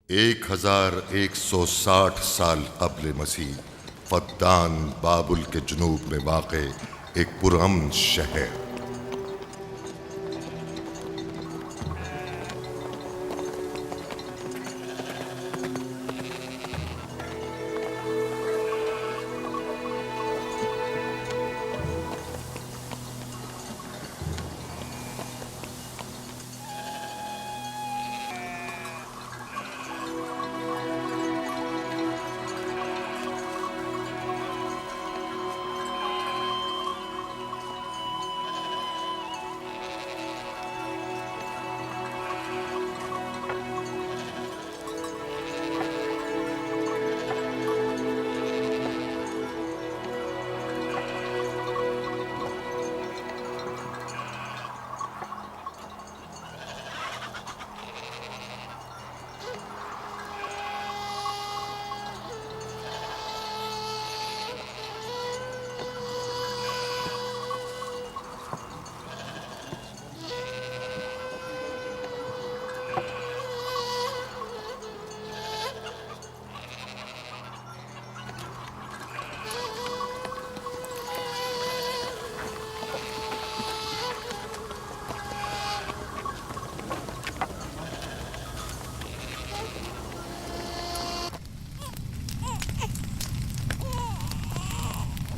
1160 سال قبل مسیح فدان بابل کے جنوب میں واقع ایک پرامن شہر۔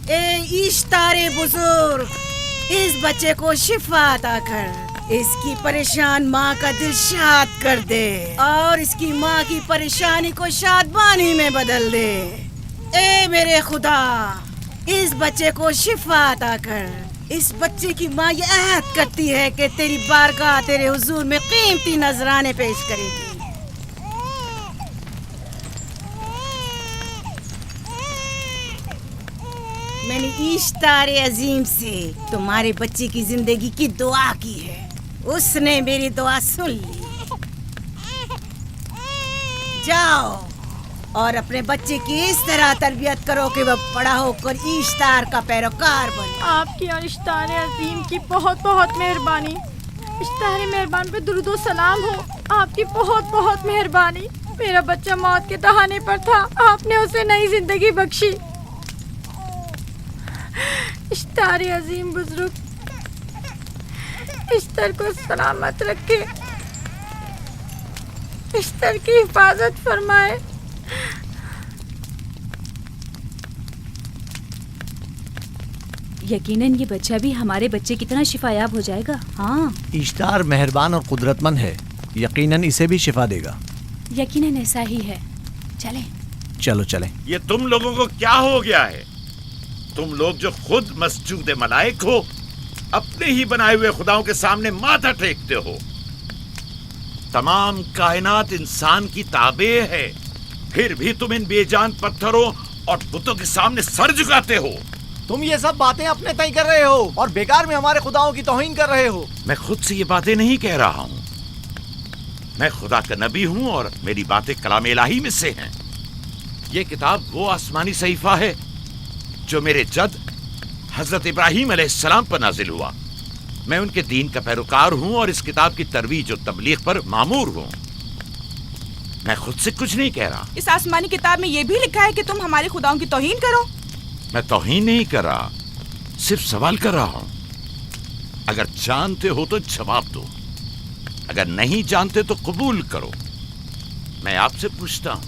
اے اشتار بزرگ، اس بچے کو شفا عطا کر، اس کی پریشان ماں کا دل شاد کر دے اور اس کی ماں کی پریشانی کو شادمانی میں بدل دے۔ اے میرے خدا، اس بچے کو شفا عطا کر۔ اس بچے کی ماں یہ عہد کرتی ہے کہ تیری بارگاہ تیرے حضور میں قیمتی نذرانے پیش کرے گی۔ میں نے اشتار عظیم سے تمہارے بچے کی زندگی کی دعا کی ہے، اس نے میری دعا سن لی۔ جاؤ اور اپنے بچے کی اس طرح تربیت کرو کہ وہ بڑا ہو کر اشتار کا پیروکار بنے۔ آپ کی اور اشتار عظیم کی بہت بہت مہربانی۔ اشتار مہربان پہ درود و سلام ہو، آپ کی بہت بہت مہربانی۔ میرا بچہ موت کے دہانے پر تھا، آپ نے اسے نئی زندگی بخشی۔ اشتار عظیم بزرگ اشتر کو سلامت رکھے، اشتر کی حفاظت فرمائے۔ یقیناً یہ بچہ بھی ہمارے بچے کی طرح شفا یاب ہو جائے گا۔ ہاں، اشتار مہربان اور قدرت مند ہے، یقیناً اسے بھی شفا دے گا۔ یقیناً ایسا ہی ہے۔ چلیں چلو چلیں۔ یہ تم لوگوں کو کیا ہو گیا ہے؟ تم لوگ جو خود مسجود ملائک ہو، اپنے ہی بنائے ہوئے خداؤں کے سامنے ماتھا ٹیکتے ہو۔ تمام کائنات انسان کی تابع ہے، پھر بھی تم ان بے جان پتھروں اور بتوں کے سامنے سر جھکاتے ہو۔ تم یہ سب باتیں اپنے تئیں کر رہے ہو اور بیکار میں ہمارے خداؤں کی توہین کر رہے ہو۔ میں خود سے یہ باتیں نہیں کہہ رہا ہوں، میں خدا کا نبی ہوں اور میری باتیں کلام الہی میں سے ہیں۔ یہ کتاب وہ آسمانی صحیفہ ہے جو میرے جد حضرت ابراہیم علیہ السلام پر نازل ہوا۔ میں ان کے دین کا پیروکار ہوں اور اس کتاب کی ترویج و تبلیغ پر مامور ہوں۔ میں خود سے کچھ نہیں کہہ رہا۔ اس آسمانی کتاب میں یہ بھی لکھا ہے کہ تم ہمارے خداؤں کی توہین کرو۔ میں توہین نہیں کر رہا، صرف سوال کر رہا ہوں۔ اگر جانتے ہو تو جواب دو، اگر نہیں جانتے تو قبول کرو۔ میں آپ سے پوچھتا ہوں،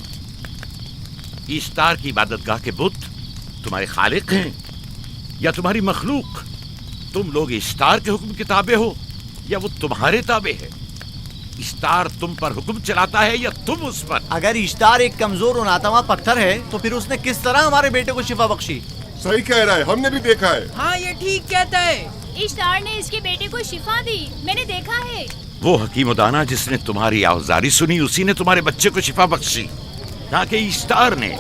اشتار کی عبادت گاہ کے بت تمہارے خالق ہیں یا تمہاری مخلوق؟ تم لوگ اشتار کے حکم کے تابع ہو یا وہ تمہارے تابع ہے؟ اشتار تم پر حکم چلاتا ہے یا تم اس پر؟ اگر اشتار ایک کمزور اور ناتواں پتھر ہے تو پھر اس نے کس طرح ہمارے بیٹے کو شفا بخشی؟ صحیح کہہ رہا ہے، ہم نے بھی دیکھا ہے۔ ہاں، یہ ٹھیک کہتا ہے۔ اشتار نے اس کے بیٹے کو شفا دی، میں نے دیکھا ہے۔ وہ حکیم و دانا جس نے تمہاری آوازاری سنی، اسی نے تمہارے بچے کو شفا بخشی، نہ کہ اشتار نے۔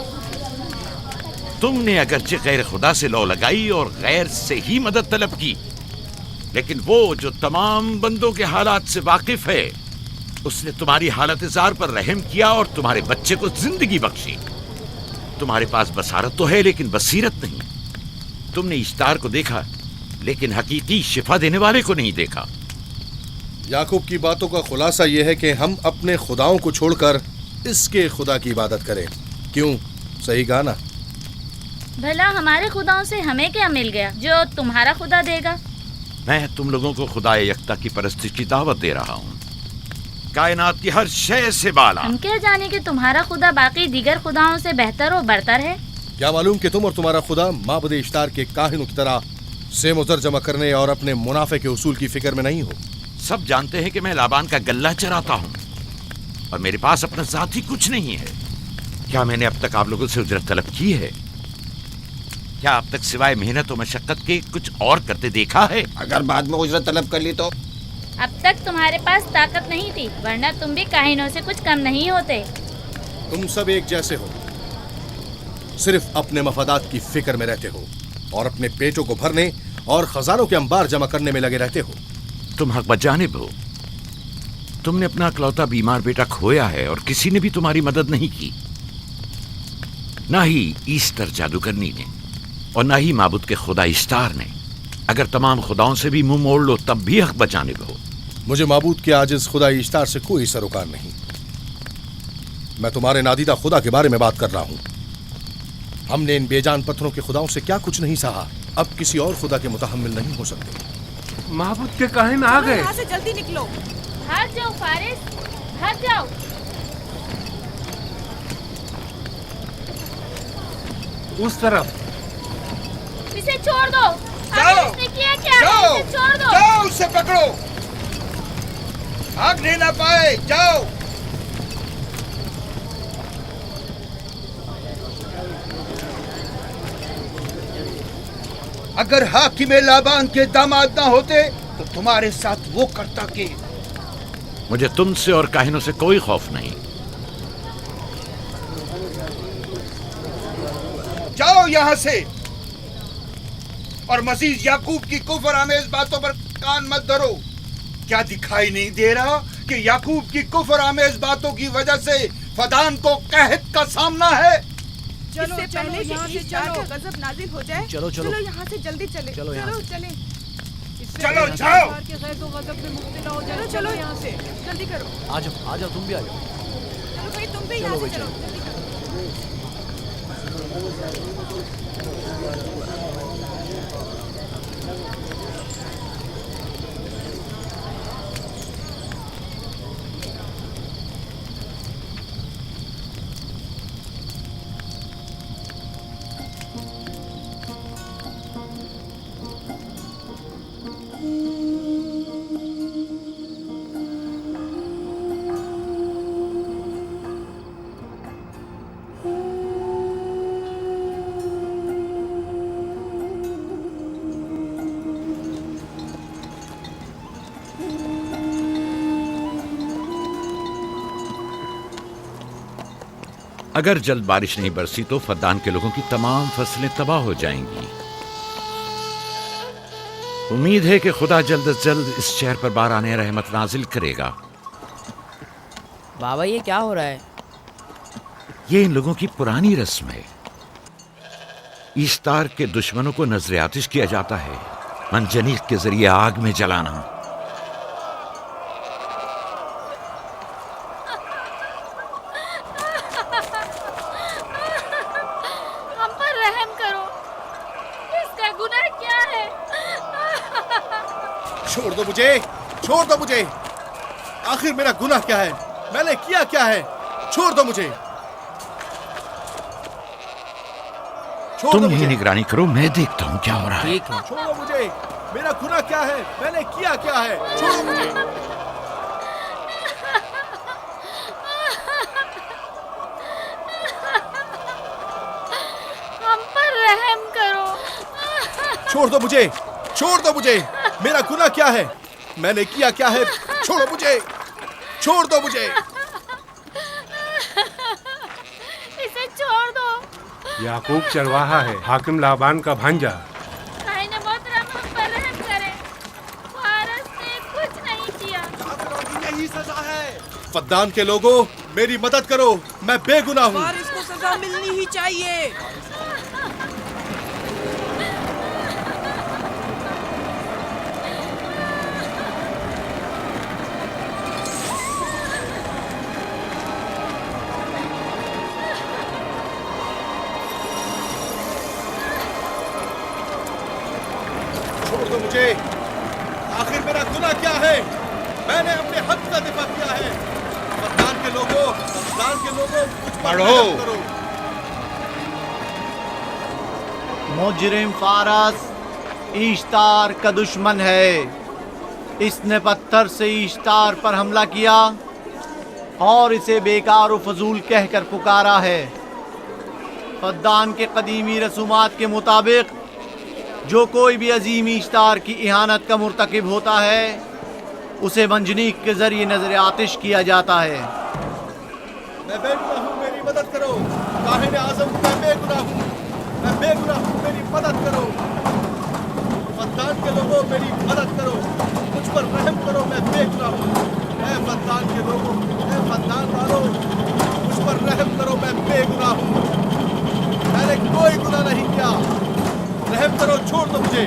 تم نے اگرچہ غیر خدا سے لو لگائی اور غیر سے ہی مدد طلب کی، لیکن وہ جو تمام بندوں کے حالات سے واقف ہے، اس نے تمہاری حالت زار پر رحم کیا اور تمہارے بچے کو زندگی بخشی۔ تمہارے پاس بصارت تو ہے لیکن بصیرت نہیں۔ تم نے اشتار کو دیکھا لیکن حقیقی شفا دینے والے کو نہیں دیکھا۔ یعقوب کی باتوں کا خلاصہ یہ ہے کہ ہم اپنے خداؤں کو چھوڑ کر इसके खुदा की इबादत करें। क्यों? सही कहा ना? भला हमारे खुदाओं से हमें क्या मिल गया जो तुम्हारा खुदा देगा? मैं तुम लोगों को खुदा यकता की परस्ती की दावत दे रहा हूँ, कायनात की हर शय से बाला। हम क्या जाने कि तुम्हारा खुदा बाकी दीगर खुदाओं से बेहतर और बरतर है। क्या मालूम कि तुम और तुम्हारा खुदा माबुद इश्तार के काहिनों की तरह सेम ज़र जमा करने और अपने मुनाफे के उसूल की फिक्र में नहीं हो। सब जानते हैं कि मैं लाबान का गल्ला चराता हूँ और मेरे पास अपना ज़ाती कुछ नहीं है। क्या मैंने अब तक आप लोगों से उजरत तलब की है? क्या अब तक सिवाय मेहनत और मशक्कत के कुछ और करते देखा है? अगर बाद में उजरत तलब कर ली तो? अब तक तुम्हारे पास ताकत नहीं थी, वरना तुम भी काहिनों से कुछ कम नहीं होते। तुम सब एक जैसे हो, सिर्फ अपने मफादात की फिक्र में रहते हो और अपने पेटों को भरने और खजानों के अंबार जमा करने में लगे रहते हो। तुम हक बजानिब हो। तुमने अपना इकलौता बीमार बेटा खोया है और किसी ने भी तुम्हारी मदद नहीं की, ना ही ईस्टर जादूगरनी ने और ना ही माबुद के खुदा इश्तार ने। अगर तमाम खुदाओं से भी मुंह मोड़ लो तब भी हक बजानिब हो। मुझे माबूद के आजिज खुदा इश्तार से कोई सरोकार नहीं। मैं तुम्हारे नादीदा खुदा के बारे में बात कर रहा हूँ। हमने इन बेजान पत्थरों के खुदाओं से क्या कुछ नहीं सहा, अब किसी और खुदा के मुतहम्मिल नहीं हो सकते। माबूद के काहिन आ गए। यहाँ से जल्दी निकलो। भाग जाओ फारिस, भाग जाओ। उस तरफ। इसे छोड़ दो। जाओ, इसने किया क्या? जाओ, इसे छोड़ दो। जाओ, उसे पकड़ो, भागने ना पाए। जाओ। अगर हाकिम लाबान के दामाद ना होते तो तुम्हारे साथ वो करता कि। मुझे तुमसे और काहिनों से कोई खौफ नहीं। जाओ यहाँ से और मजीद याकूब की कुफर आमेज बातों पर कान मत धरो। क्या दिखाई नहीं दे रहा कि याकूब की कुफर आमेज बातों की वजह से फदान को कहत का सामना है? चलो पहले यहाँ से चलो, गजब नाजिल हो जाए। चलो, चलो। चलो यहाँ से जल्दी चले। चलो यहाँ से। चले। चलो जाओ। चलो चलो यहाँ से जल्दी करो। आ जाओ, तुम भी आ जाओ। चलो भाई तुम भी यहाँ से चलो, जल्दी करो। अगर जल्द बारिश नहीं बरसी तो फद्दान के लोगों की तमाम फसलें तबाह हो जाएंगी। उम्मीद है कि खुदा जल्द से जल्द इस शहर पर बाराने रहमत नाजिल करेगा। बाबा ये क्या हो रहा है? ये इन लोगों की पुरानी रस्म है। ईस्तार के दुश्मनों को नजर आतिश किया जाता है, मंजनीक के जरिए आग में जलाना। हम पर रहम करो, इसका गुनाह क्या है? छोड़ दो मुझे, छोड़ दो मुझे। आखिर मेरा गुनाह क्या है? मैंने किया क्या है? छोड़ दो मुझे। तुम ही निगरानी करो, मैं देखता हूँ क्या हो रहा है। ठीक है। छोड़ो मुझे। मेरा गुनाह क्या है? मैंने किया क्या है? छोड़ो मुझे। हम पर रहम करो। छोड़ दो मुझे, छोड़ दो मुझे। मेरा गुनाह क्या है? मैंने किया क्या है? छोड़ो मुझे, छोड़ दो मुझे। इसे छोड़ दो। याकूब चरवाहा है, हाकिम लाबान का भांजा। कायने मोहतरम हम पर रहम करे। फारस ने कुछ नहीं किया। यही सजा है। फद्दान के लोगों, मेरी मदद करो, मैं बेगुनाह हूँ। फारिस को सजा मिलनी ही चाहिए। بچے آخر میرا گناہ کیا ہے؟ میں نے اپنے حق کا دفاع کیا ہے. افغان کے لوگوں مجھ پر رحم کرو. مجرم فارس ایشتار کا دشمن ہے. اس نے پتھر سے ایشتار پر حملہ کیا اور اسے بیکار و فضول کہہ کر پکارا ہے. فدان کے قدیمی رسومات کے مطابق جو کوئی بھی عظیم ایشتار کی اہانت کا مرتکب ہوتا ہے اسے منجنیق کے ذریعے نظر آتش کیا جاتا ہے. میں بے گناہ ہوں، میری مدد کرو. کاہن اعظم میں بے گناہ ہوں، میں بے گناہ ہوں، میری مدد کرو. فدان کے لوگوں میری مدد کرو، مجھ پر رحم کرو، میں بے گناہ ہوں. اے فدان کے لوگوں، اے فدان والوں، مجھ پر رحم کرو، میں بے گناہ ہوں. میں نے کوئی گناہ نہیں کیا. رحم کرو، چھوڑ دو مجھے،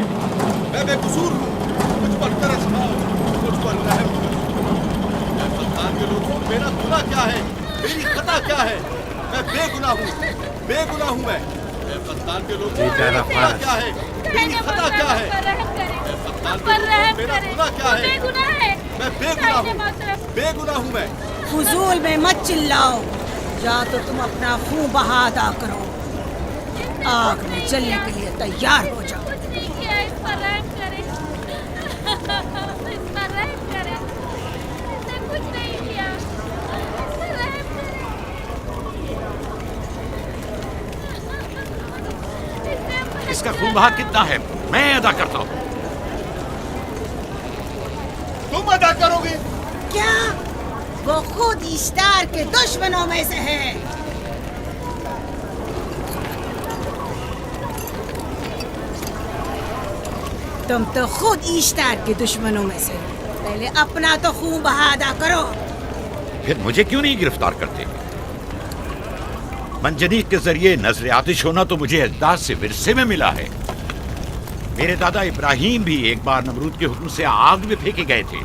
میں بے قصور ہوں. مجھ پر ترس کھاؤ، مجھ پر رحم کرو. اے فدان کے لوگوں، میرا گناہ کیا ہے؟ میری خطا کیا ہے؟ میں بے گناہ ہوں، بے گناہ ہوں میں. اے فدان کے لوگوں، میرا گناہ کیا ہے؟ میری خطا کیا ہے؟ اے فدان کے لوگوں، میرا گناہ کیا ہے؟ میں بے گناہ ہوں، بے گناہ ہوں میں. فضول میں مت چلاؤ، یا تو تم اپنا خون بہا ادا کرو، آگ میں جلنے کے لیے تیار ہو جاؤ. کچھ نہیں کیا، اس پر رحم کرے، اس پر رحم کرے. اس نے کچھ نہیں کیا، اس پر رحم کرے. اس کا خون بہا کتنا ہے میں ادا کرتا ہوں. تم ادا کرو گے؟ کیا وہ خود ایشتار کے دشمنوں میں سے ہے؟ تم تو خود ایشتار کے دشمنوں میں سے ہو. پہلے اپنا تو خون بہا ادا کرو. پھر مجھے کیوں نہیں گرفتار کرتے؟ منجنیق کے ذریعے نظر آتش ہونا تو مجھے اجداد سے ورثے میں ملا ہے. میرے دادا ابراہیم بھی ایک بار نمرود کے حکم سے آگ میں پھینکے گئے تھے.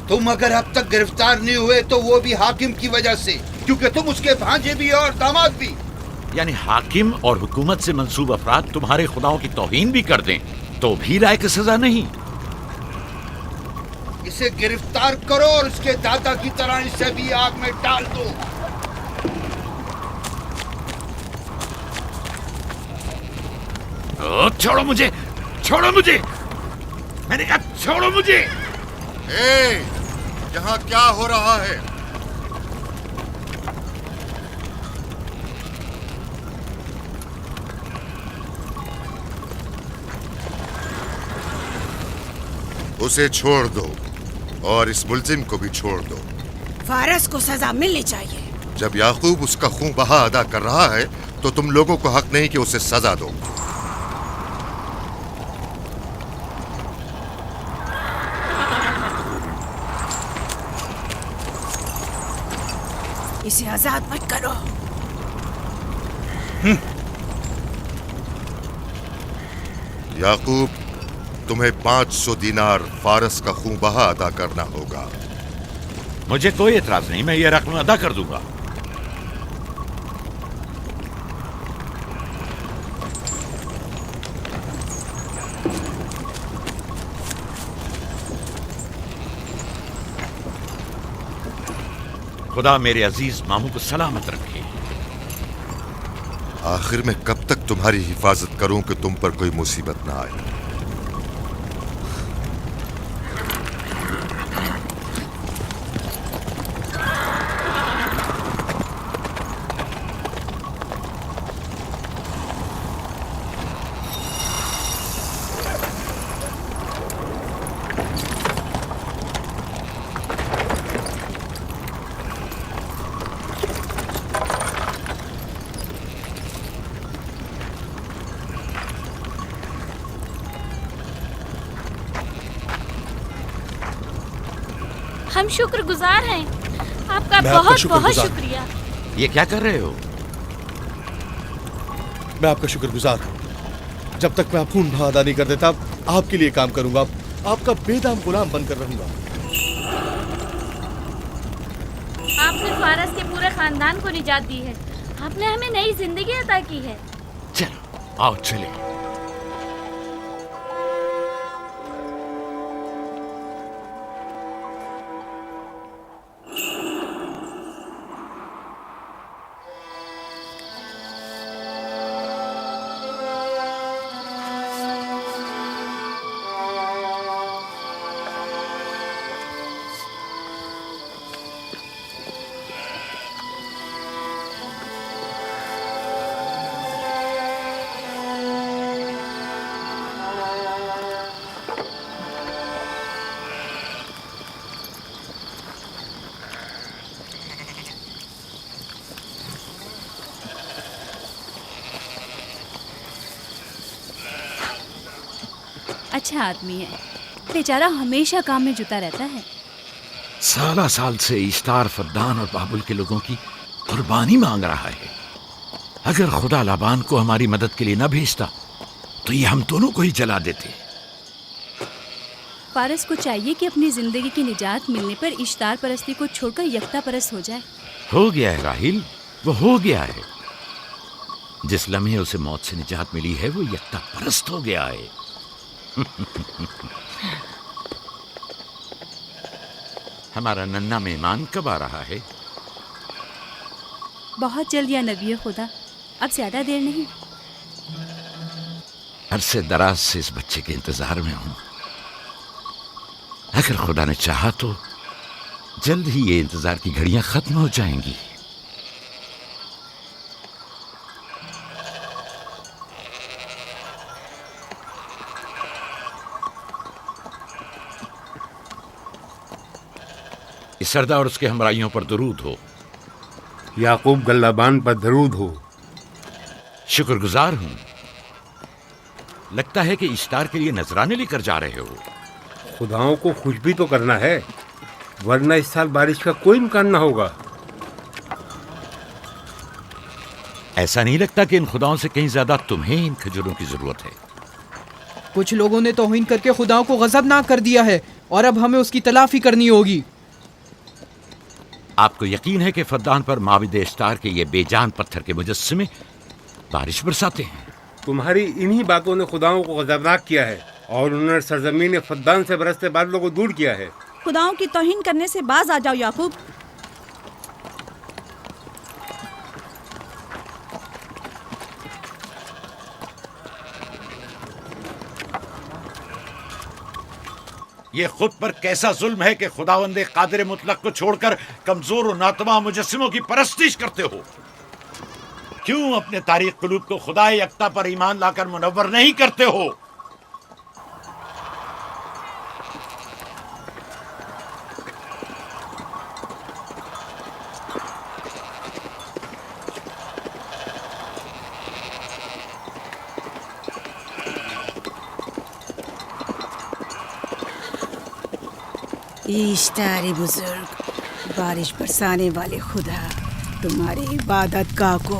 تم اگر اب تک گرفتار نہیں ہوئے تو وہ بھی حاکم کی وجہ سے، کیونکہ تم اس کے بھانجے بھی اور داماد بھی. یعنی حاکم اور حکومت سے منسوب افراد تمہارے خداؤں کی توہین بھی کر دیں تو بھی لائق سزا نہیں؟ اسے گرفتار کرو اور اس کے دادا کی طرح اسے بھی آگ میں ڈال دو. چھوڑو مجھے، چھوڑو مجھے، میں نے کہا چھوڑو مجھے. اے یہاں کیا ہو رہا ہے؟ اسے چھوڑ دو اور اس ملزم کو بھی چھوڑ دو. فارس کو سزا ملنی چاہیے. جب یعقوب اس کا خون بہا ادا کر رہا ہے تو تم لوگوں کو حق نہیں کہ اسے سزا دو. اسے آزاد مت کرو. یعقوب تمہیں 500 دینار فارس کا خون بہا ادا کرنا ہوگا. مجھے کوئی اعتراض نہیں، میں یہ رقم ادا کر دوں گا. خدا میرے عزیز ماموں کو سلامت رکھے. آخر میں کب تک تمہاری حفاظت کروں کہ تم پر کوئی مصیبت نہ آئے؟ ہم شکر گزار ہیں، آپ کا بہت بہت شکریہ. یہ کیا کر رہے ہو؟ میں آپ کا شکر گزار ہوں. جب تک میں خون بہا ادا نہیں کر دیتا آپ کے لیے کام کروں گا، آپ کا بے دام غلام بن کر رہوں گا. آپ نے فارس کے پورے خاندان کو نجات دی ہے. آپ نے ہمیں نئی زندگی عطا کی ہے. چلو آؤ چلے. اچھا آدمی ہے، بیچارہ ہمیشہ کام میں جتا رہتا ہے۔ سالہ سال سے اشتار فدان اور بابل کے لوگوں کی قربانی مانگ رہا ہے۔ اگر خدا لابان کو ہماری مدد کے لیے نہ بھیجتا تو یہ ہم دونوں کو ہی جلا دیتے۔ فارس کو چاہیے کہ اپنی زندگی کی نجات ملنے پر اشتار پرستی کو چھوڑ کر یکتا پرست ہو جائے۔ ہو گیا ہے راہیل، وہ ہو گیا ہے۔ جس لمحے اسے موت سے نجات ملی ہے وہ یکتا پرست ہو گیا ہے۔ ہمارا ننھا مہمان کب آ رہا ہے؟ بہت جلد یا نبی خدا، اب زیادہ دیر نہیں۔ عرصے دراز سے اس بچے کے انتظار میں ہوں۔ اگر خدا نے چاہا تو جلد ہی یہ انتظار کی گھڑیاں ختم ہو جائیں گی۔ اس سردار اور اس کے ہمراہیوں پر درود ہو۔ یعقوب گلابان پر درود ہو۔ شکر گزار ہوں۔ لگتا ہے کہ اشتار کے لیے نذرانے لے کر جا رہے ہو۔ خداؤں کو خوش بھی تو کرنا ہے، ورنہ اس سال بارش کا کوئی امکان نہ ہوگا۔ ایسا نہیں لگتا کہ ان خداؤں سے کہیں زیادہ تمہیں ان کھجوروں کی ضرورت ہے؟ کچھ لوگوں نے توہین کر کے خداؤں کو غضبناک کر دیا ہے اور اب ہمیں اس کی تلافی کرنی ہوگی۔ آپ کو یقین ہے کہ فدان پر معبد اشتار کے یہ بے جان پتھر کے مجسمے بارش برساتے ہیں؟ تمہاری انہی باتوں نے خداؤں کو غضبناک کیا ہے اور انہوں نے سرزمین فدان سے برستے بادلوں کو دور کیا ہے۔ خداؤں کی توہین کرنے سے باز آ جاؤ یعقوب۔ یہ خود پر کیسا ظلم ہے کہ خداوند قادر مطلق کو چھوڑ کر کمزور و ناتواں مجسموں کی پرستش کرتے ہو؟ کیوں اپنے تاریخ قلوب کو خدا یکتا پر ایمان لا کر منور نہیں کرتے ہو؟ اشتار بزرگ، بارش برسانے والے خدا، تمہاری عبادت گاہ کو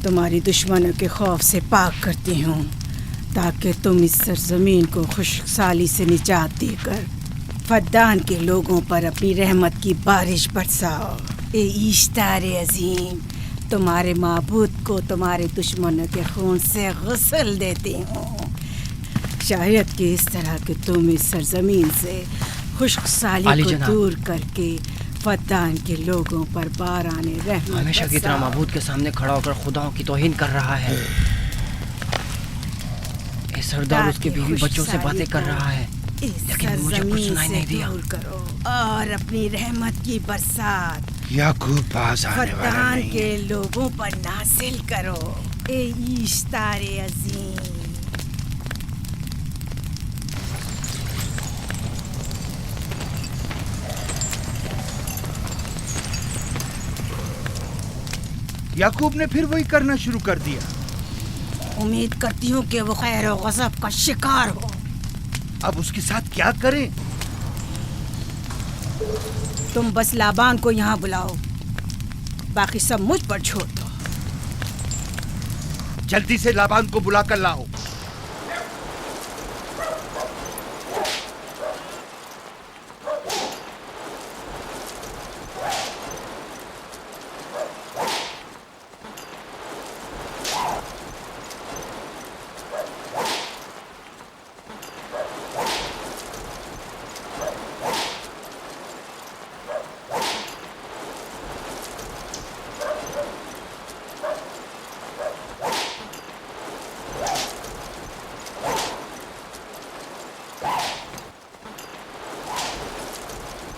تمہاری دشمنوں کے خوف سے پاک کرتی ہوں تاکہ تم اس سرزمین کو خشک سالی سے نجات دے کر فدان کے لوگوں پر اپنی رحمت کی بارش برساؤ۔ اے اشتار عظیم، تمہارے معبود کو تمہارے دشمنوں کے خون سے غسل دیتی ہوں، شاید کہ اس طرح کہ تم اس سرزمین سے خشک سالی کو دور کر کے فدان کے لوگوں پر باران رحمت ہمیشہ کی طرح معبود کے سامنے کھڑا ہو کر خداؤں کی توہین کر رہا ہے۔ اے سردار اس کے بیوی بچوں سے باتیں کر رہا ہے، لیکن مجھے کچھ سنائی نہیں دیا۔ دور کرو اور اپنی رحمت کی برسات یعقوب باز آنے والا فدان نہیں۔ کے لوگوں پر نازل کرو۔ اے اشتار عظیم، یعقوب نے پھر وہی کرنا شروع کر دیا۔ امید کرتی ہوں کہ وہ خیر و غضب کا شکار ہو۔ اب اس کے ساتھ کیا کریں؟ تم بس لابان کو یہاں بلاؤ، باقی سب مجھ پر چھوڑ دو۔ جلدی سے لابان کو بلا کر لاؤ۔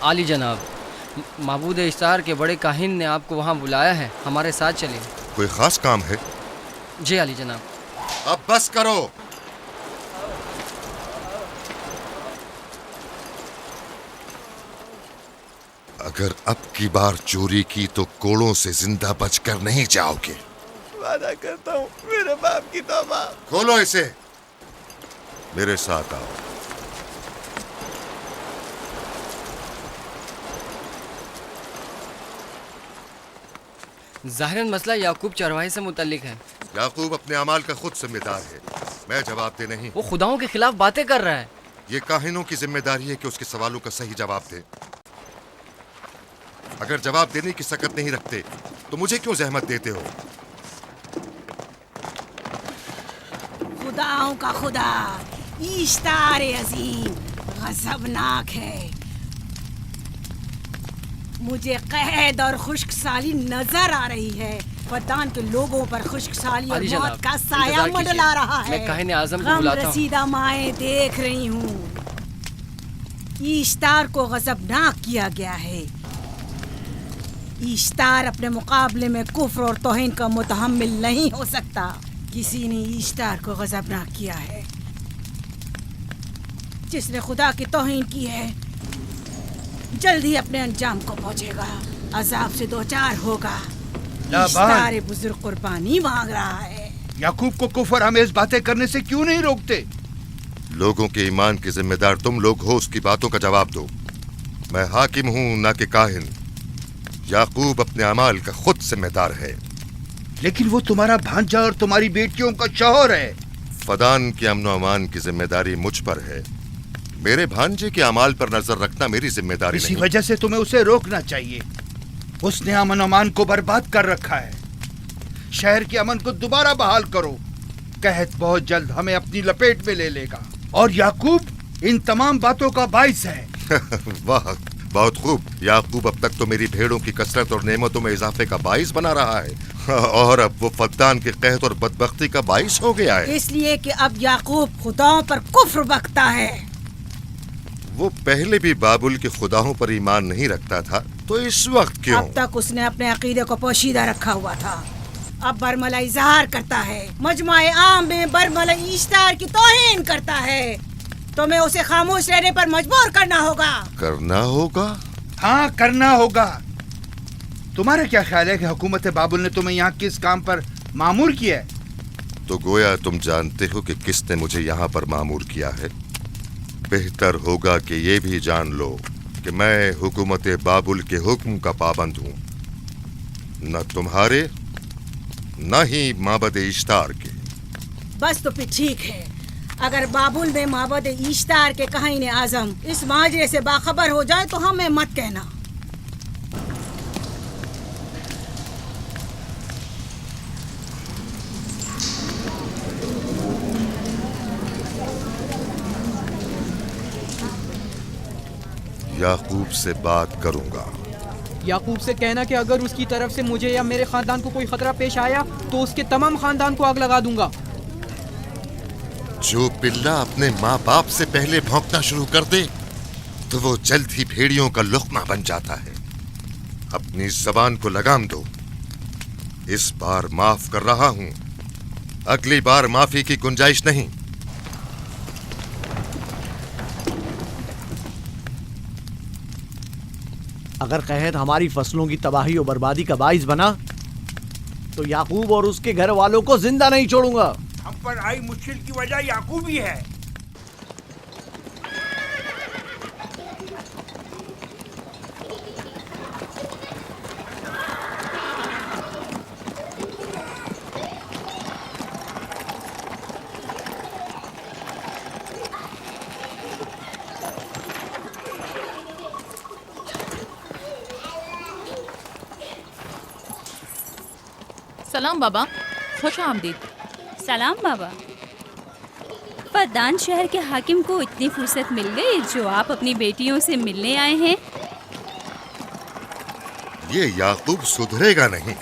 عالی جناب، معبود اشتار کے بڑے کاہن نے آپ کو وہاں بلایا ہے، ہمارے ساتھ چلیں۔ کوئی خاص کام ہے؟ جی عالی جناب۔ اب بس کرو۔ اگر اب کی بار چوری کی تو کوڑوں سے زندہ بچ کر نہیں جاؤ گے۔ وعدہ کرتا ہوں، میرے باپ کی توبہ۔ کھولو اسے۔ मेरे साथ आओ। ज़ाहिरन मसला याकूब चरवाहे से मुतल्लिक है। याकूब अपने अमाल का खुद जिम्मेदार है, मैं जवाबदेह नहीं। वो खुदाओं के खिलाफ बातें कर रहा है। ये काहिनों की जिम्मेदारी है कि उसके सवालों का सही जवाब दे। अगर जवाब देने की सकत नहीं रखते तो मुझे क्यों जहमत देते हो? खुदाओं का खुदा इश्तार अजीम गजबनाक है। मुझे कैद और खुश्क साली नजर आ रही है। फद्दान के लोगों पर खुश्क साली और मौत का साया मंडला रहा है। मैं काहिन आज़म को गम बुलाता हूं। रसीदा माएं देख रही हूँ। इश्तार को गजबनाक किया गया है। इश्तार अपने मुकाबले में कुफ्र और तौहीन का मुतहम्मिल नहीं हो सकता। किसी ने इश्तार को गजबनाक किया है। जिसने खुदा की तौहीन की है जल्द ही अपने अंजाम को पहुंचेगा, अजाब से दो चार होगा। इश्तार बुजुर्ग कुर्बानी मांग रहा है। याकूब को कुफर आमेज बातें करने से क्यों नहीं रोकते? लोगों के ईमान के जिम्मेदार तुम लोग हो, उसकी बातों का जवाब दो। मैं हाकिम हूँ ना कि काहिन। याकूब अपने अमाल का खुद जिम्मेदार है। लेकिन वो तुम्हारा भांजा और तुम्हारी बेटियों का शौहर है। फदान के अमन अमान की जिम्मेदारी मुझ पर है। मेरे भांजे के अमाल पर नजर रखना मेरी जिम्मेदारी इसी नहीं। वजह से तुम्हें उसे रोकना चाहिए। उसने अमन अमान को बर्बाद कर रखा है। शहर के अमन को दोबारा बहाल करो। कहत बहुत जल्द हमें अपनी लपेट में ले लेगा और याकूब इन तमाम बातों का बाइस है। वाह, बहुत खूब। याकूब अब तक तो मेरी भेड़ों की कसरत और नेमतों में इजाफे का बाइस बना रहा है और अब वो फद्दान के कहत और बदबख्ती का बाइस हो गया है। इसलिए कि अब याकूब खुदाओं पर कुफ्र बकता है। वो पहले भी बाबुल के खुदाओं पर ईमान नहीं रखता था, तो इस वक्त क्यों? अब तक उसने अपने अकीदे को पोशीदा रखा हुआ था, अब बरमला इजहार करता है। मजमाए आम में बरमला इश्तार की तौहीन करता है। तुम्हें उसे खामोश रहने पर मजबूर करना होगा। करना होगा? हाँ, करना होगा। तुम्हारा क्या ख्याल है कि हुकूमत बाबुल ने तुम्हें यहाँ किस काम पर मामूर किया है? तो गोया तुम जानते हो कि किसने मुझे यहाँ पर मामूर किया है। बेहतर होगा कि ये भी जान लो कि मैं हुकूमत बाबुल के हुक्म का पाबंद हूँ, न तुम्हारे न ही माबद इश्तार के। बस तो फिर ठीक है। अगर बाबुल में माबद इश्तार के काहिन आजम इस माजरे से बाखबर हो जाए तो हमें मत कहना। याकूब से बात करूंगा। याकूब से कहना कि अगर उसकी तरफ से मुझे या मेरे खानदान को कोई खतरा पेश आया तो उसके तमाम खानदान को आग लगा दूंगा। जो पिल्ला अपने माँ बाप से पहले भौंकना शुरू कर दे तो वो जल्द ही भेड़ियों का लुक़मा बन जाता है। अपनी ज़बान को लगाम दो। इस बार माफ कर रहा हूँ, अगली बार माफी की गुंजाइश नहीं। अगर कहत हमारी फसलों की तबाही और बर्बादी का बाइस बना तो याकूब और उसके घर वालों को जिंदा नहीं छोड़ूंगा। हम पर आई मुश्किल की वजह याकूब ही है। सलाम बाबा, खुश आमदीद। सलाम बाबा। फद्दान शहर के हाकिम को इतनी फुर्सत मिल गई जो आप अपनी बेटियों से मिलने आए हैं। ये याकूब सुधरेगा नहीं।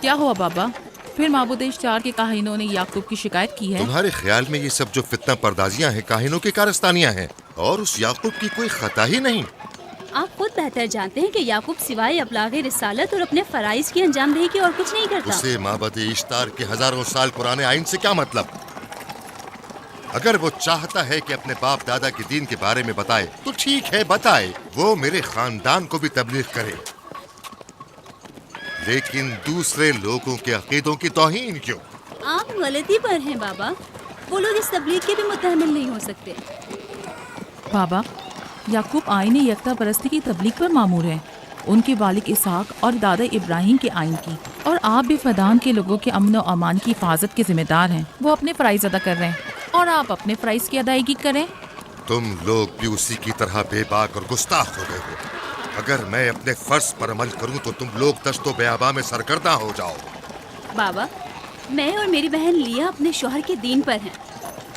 क्या हुआ बाबा? फिर माबूद इश्तार के काहिनों ने याकूब की शिकायत की है? तुम्हारे ख्याल में ये सब जो फितना पर्दाजियां हैं काहिनों की कारस्तानियां हैं और उस याकूब की कोई खता ही नहीं। आप खुद बेहतर जानते हैं कि याकूब सिवाय अबलागे रिसालत और अपने फराइज की अंजामदही के और कुछ नहीं करता। उसे माबद इश्तार के हजारों साल पुराने आइन से क्या मतलब? अगर वो चाहता है कि अपने बाप दादा के दीन के बारे में बताए तो ठीक है, बताए। वो मेरे खानदान को भी तबलीग करे, लेकिन दूसरे लोगों के अकीदों की तौहीन क्यों? आप गलती पर हैं बाबा। वो लोग इस तबलीग के भी मुतहम्मिल नहीं हो सकते। बाबा, याकूब आईन यकता परस्ती की तबलीग पर मामूर हैं, उनके वालिद इसहाक और दादा इब्राहिम के आइन की, और आप भी फदान के लोगों के अमन और अमान की हिफाजत के जिम्मेदार हैं। वो अपने फ़राइज़ अदा कर रहे हैं और आप अपने फ़राइज़ की अदायगी करें। तुम लोग भी उसी की तरह बेबाक और गुस्ताख हो गए हो। अगर मैं अपने फर्ज पर अमल करूं तो तुम लोग दश्तो बेआबा में सरगर्दा हो जाओ। बाबा, मैं और मेरी बहन लिया अपने शौहर के दीन पर हैं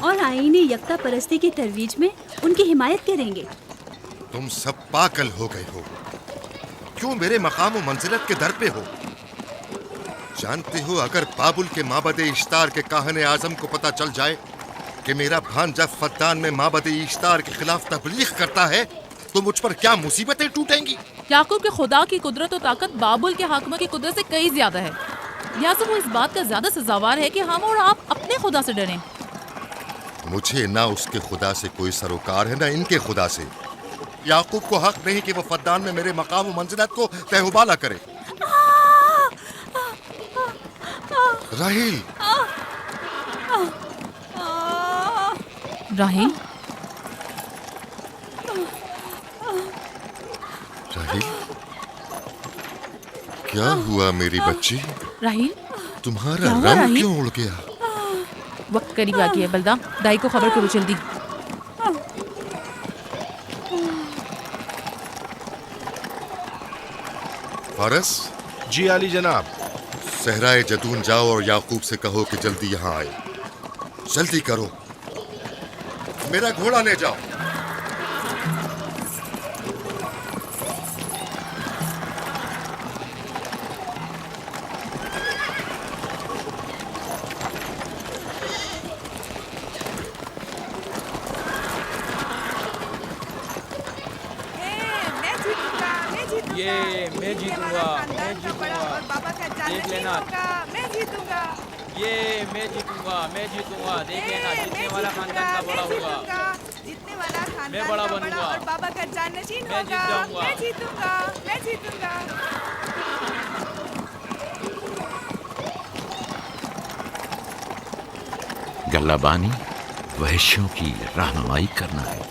और आईन यकता परस्ती की तरवीज में उनकी हिमायत करेंगे। तुम सब पागल हो गए हो। क्यों मेरे मकाम और मंजिलत के दर पे हो? जानते हो, अगर बाबुल के माबद इश्तार के काहने आजम को पता चल जाए कि मेरा भांजा फद्दान में माबद इश्तार के खिलाफ तबलीग करता है तो मुझ पर क्या मुसीबतें टूटेंगी। याकूब के खुदा की कुदरत और ताकत बाबुल के हाकिम की कुदरत से कई ज्यादा है। या तो वो इस बात का ज्यादा सजावार है कि हम और आप अपने खुदा से डरें। मुझे ना उसके खुदा से कोई सरोकार है ना इनके खुदा से। याकूब को हक नहीं कि वो फद्दान में मेरे मकाम और मंजिलत को तहबाला करे। राहिल, राहिल, राहिल, क्या हुआ मेरी बच्ची? राहिल, तुम्हारा क्या हुआ, रंग राहिल? क्यों उड़ गया? वक्त करीब आ गया है बलदा, दाई को खबर करो जल्दी। फारस? जी आली जनाब। सहराए जदून जाओ और याकूब से कहो कि जल्दी यहाँ आए। जल्दी करो, मेरा घोड़ा ले जाओ। ये मैं जीतूंगा, मैं जीतूंगा, देख लेना। मैं जीतूंगा, ये मैं जीतूंगा, मैं जीतूंगा, देख लेना। जीतने वाला खानदान का बड़ा होगा, जीतने वाला खानदान मैं बड़ा बनूंगा और बाबा का जाननशीन होगा। मैं जीत जाऊंगा, मैं जीतूंगा, मैं जीतूंगा। गल्लाबानी वहशियों की रहनुमाई करना है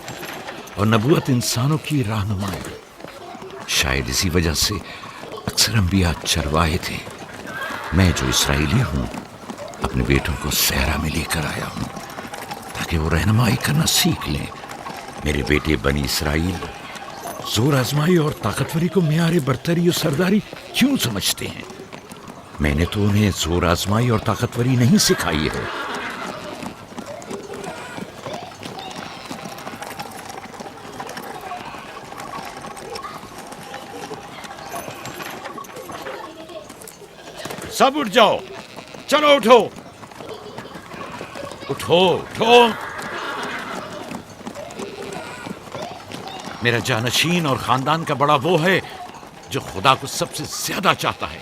और नबूवत इंसानों की रहनुमाई। शायद इसी वजह से अक्सर अंबिया चरवाहे थे। मैं जो इसराइली हूँ अपने बेटों को सहरा में लेकर आया हूँ ताकि वो रहनुमाई करना सीख लें। मेरे बेटे बनी इसराइल जोर आजमाई और ताकतवरी को मियार बरतरी और सरदारी क्यों समझते हैं? मैंने तो उन्हें जोर आजमाई और ताकतवरी नहीं सिखाई है। सब उठ जाओ, चलो उठो, उठो, उठो। मेरा जानशीन और खानदान का बड़ा वो है जो खुदा को सबसे ज्यादा चाहता है,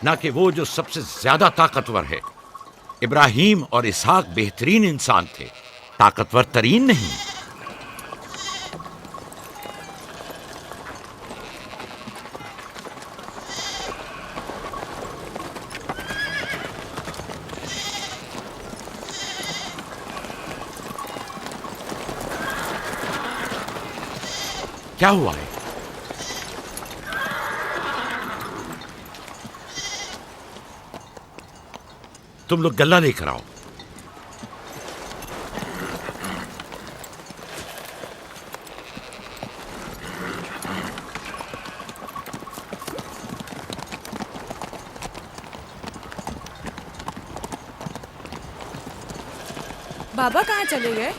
ना कि वो जो सबसे ज्यादा ताकतवर है। इब्राहिम और इसहाक बेहतरीन इंसान थे, ताकतवर तरीन नहीं। क्या हुआ है? तुम लोग गल्ला लेकर आओ। बाबा कहाँ चले गए?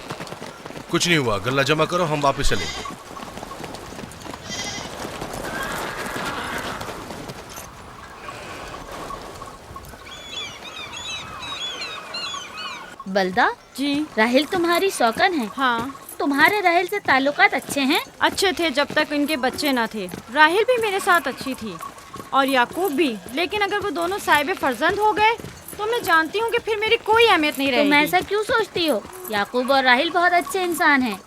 कुछ नहीं हुआ, गल्ला जमा करो, हम वापस चलेंगे। बलदा जी, राहिल तुम्हारी सौकन है। हाँ। तुम्हारे राहिल से ताल्लुकात अच्छे हैं? अच्छे थे जब तक इनके बच्चे ना थे। राहिल भी मेरे साथ अच्छी थी और याकूब भी, लेकिन अगर वो दोनों साहिब फर्जंद हो गए तो मैं जानती हूँ कि फिर मेरी कोई अहमियत नहीं रहेगी। तुम ऐसा क्यों सोचती हो? याकूब और राहिल बहुत अच्छे इंसान हैं।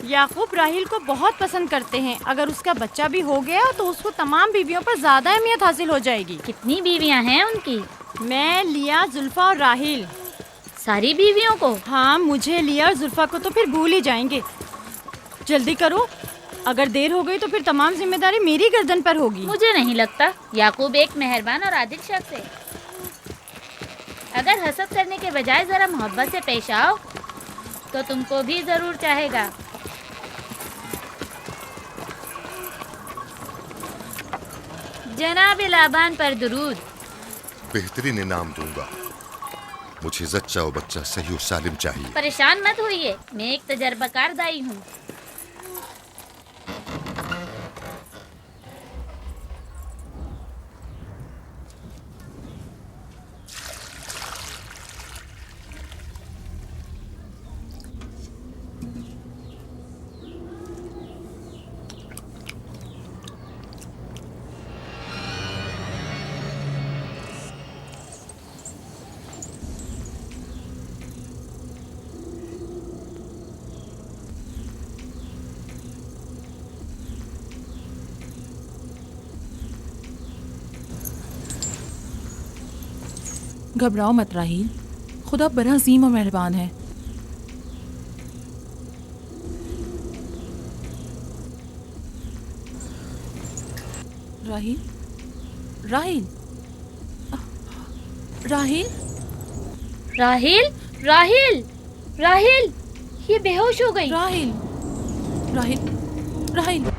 याकूब राहिल को बहुत पसंद करते हैं। अगर उसका बच्चा भी हो गया तो उसको तमाम बीवियों पर ज्यादा अहमियत हासिल हो जाएगी। कितनी बीवियाँ हैं उनकी? मैं, लिया, जुल्फा और राहिल। सारी बीवियों को? हाँ, मुझे, लिया और जुल्फा को तो फिर भूल ही जाएंगे। जल्दी करो, अगर देर हो गई तो फिर तमाम जिम्मेदारी मेरी गर्दन पर होगी। मुझे नहीं लगता। याकूब एक मेहरबान और आदिल शख्स है। अगर हसद करने के बजाय जरा मोहब्बत से पेश आओ तो तुमको भी जरूर चाहेगा। जनाब लाबान पर दुरूद। बेहतरीन इनाम दूंगा। मुझे जच्चा और बच्चा सही और सालिम चाहिए। परेशान मत होइए, मैं एक तजर्बाकार दाई हूँ। घबराओ मत राहील, खुदा बड़ा अजीम और मेहरबान है। राहील, राहील, राहील, राहिल, राहिल, राहिल, ये बेहोश हो गई। राहील, राहील, राहील।